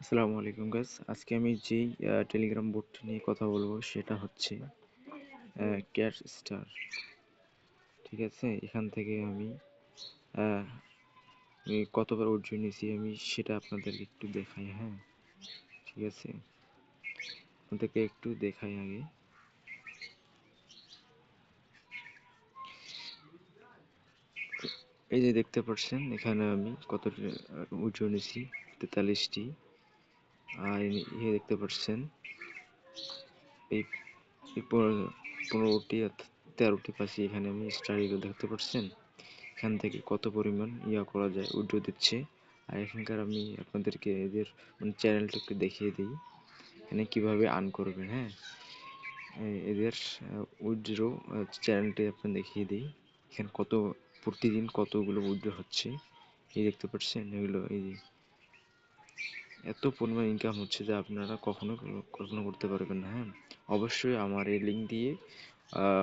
আসসালামু আলাইকুম গাইস। আজকে আমি যেই টেলিগ্রাম বোটটি নিয়ে কথা বলবো সেটা হচ্ছে ক্যাশ স্টার। ঠিক আছে, এখান থেকে আমি আহ, কতবার অর্জন নিয়েছি আমি সেটা আপনাদেরকে একটু দেখাই। হ্যাঁ, ঠিক আছে, আপনাদেরকে একটু দেখাই আগে। এই যে দেখতে পাচ্ছেন এখানে আমি কত অর্জন নিয়েছি, 43টি। আর দেখতে পাচ্ছেন এই 15টি 13টি পাশে এখানে আমি স্টার এগুলো দেখতে পাচ্ছেন। এখান থেকে কত পরিমাণ করা যায়, উইথড্র দিচ্ছে। আর এখানকার আমি আপনাদেরকে এদের চ্যানেলটা একটু দেখিয়ে দিই, এখানে কিভাবে আর্ন করবেন। হ্যাঁ, এদের উইথড্র চ্যানেলটি আপনার দেখিয়ে দিই। এখানে প্রতিদিন কতগুলো উইথড্র হচ্ছে, এই দেখতে পাচ্ছেন। এগুলো এই যে এত পরিমাণ ইনকাম হচ্ছে যা আপনারা কখনো কল্পনা করতে পারবেন না। হ্যাঁ, অবশ্যই আমার এই লিঙ্ক দিয়ে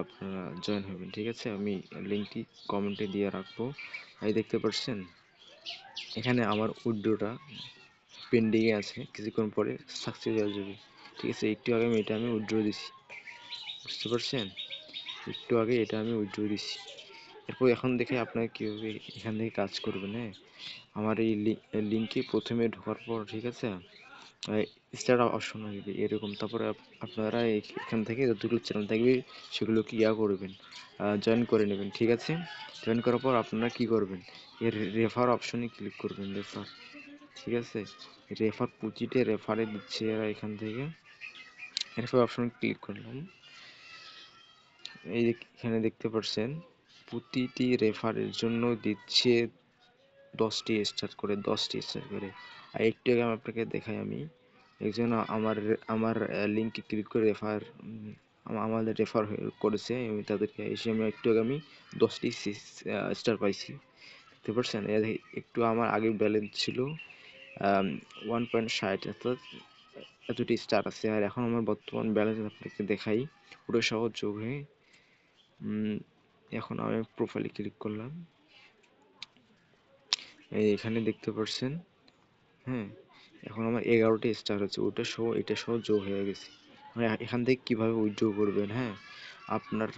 আপনারা জয়েন হবেন। ঠিক আছে, আমি লিঙ্কটি কমেন্টে দিয়ে রাখবো। এই দেখতে পাচ্ছেন এখানে আমার উইথড্রটা পেন্ডিংয়ে আছে, কিছুক্ষণ পরে সাকসেস হয়ে যাবে। ঠিক আছে, একটু আগে আমি উইথড্র দিছি, বুঝতে পারছেন? একটু আগে এটা আমি উইথড্র দিছি। এরপর এখন দেখে আপনারা কীভাবে এখান থেকে কাজ করবেন। হ্যাঁ, আমার এই লিঙ্কে প্রথমে ঢোকার পর, ঠিক আছে, স্টার্ট অপশন আসবে এরকম। তারপরে আপনারা এখান থেকে যতগুলো চ্যানেল থাকবে সেগুলোকে করবেন, জয়েন করে নেবেন। ঠিক আছে, জয়েন করার পর আপনারা কি করবেন, এর রেফার অপশনে ক্লিক করবেন। রেফার, ঠিক আছে, রেফার প্রতিটা রেফারে দিচ্ছে এরা। এখান থেকে রেফার অপশনে ক্লিক করলাম। এই যে এখানে দেখতে পাচ্ছেন প্রতিটি রেফারের জন্য দিচ্ছে 10টি স্টার করে, 10টি স্টার করে। আর একটু আগে আপনাকে দেখাই, আমি একজন আমার আমার লিঙ্কে ক্লিক করে আমাদের রেফার করেছে, আমি তাদেরকে এসে আমি একটু আগে 10টি স্টার পাইছি, দেখতে পাচ্ছেন। একটু আমার আগের ব্যালেন্স ছিল 1.60, অর্থাৎ এতটি স্টার আছে। আর এখন আমার বর্তমান ব্যালেন্স আপনাকে দেখাই, পুরো সহ যোগ হয়ে এখন আমি প্রোফাইলে ক্লিক করলাম। এখানে দেখতে পাচ্ছেন। হ্যাঁ, এখন আমার 11টি স্টার আছে, এটা সহ যোগ হয়ে গেছে। মানে এখান থেকে কীভাবে উইথড্র করবেন। হ্যাঁ, আপনার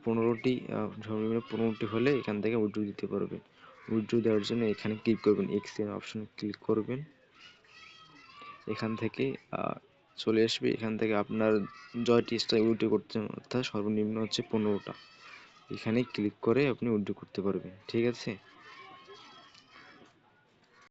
15টি হলে এখান থেকে উইথড্র দিতে পারবেন। উইথড্র দেওয়ার জন্য এখানে ক্লিক করবেন, এক্সচেঞ্জ অপশনে ক্লিক করবেন। এখান থেকে চলে আসবে। এখান থেকে আপনার জয়টি স্টার উইথড্র করতে, অর্থাৎ সর্বনিম্ন হচ্ছে 15টা। এখানে ক্লিক করে আপনি উইথড্র করতে পারবেন। ঠিক আছে,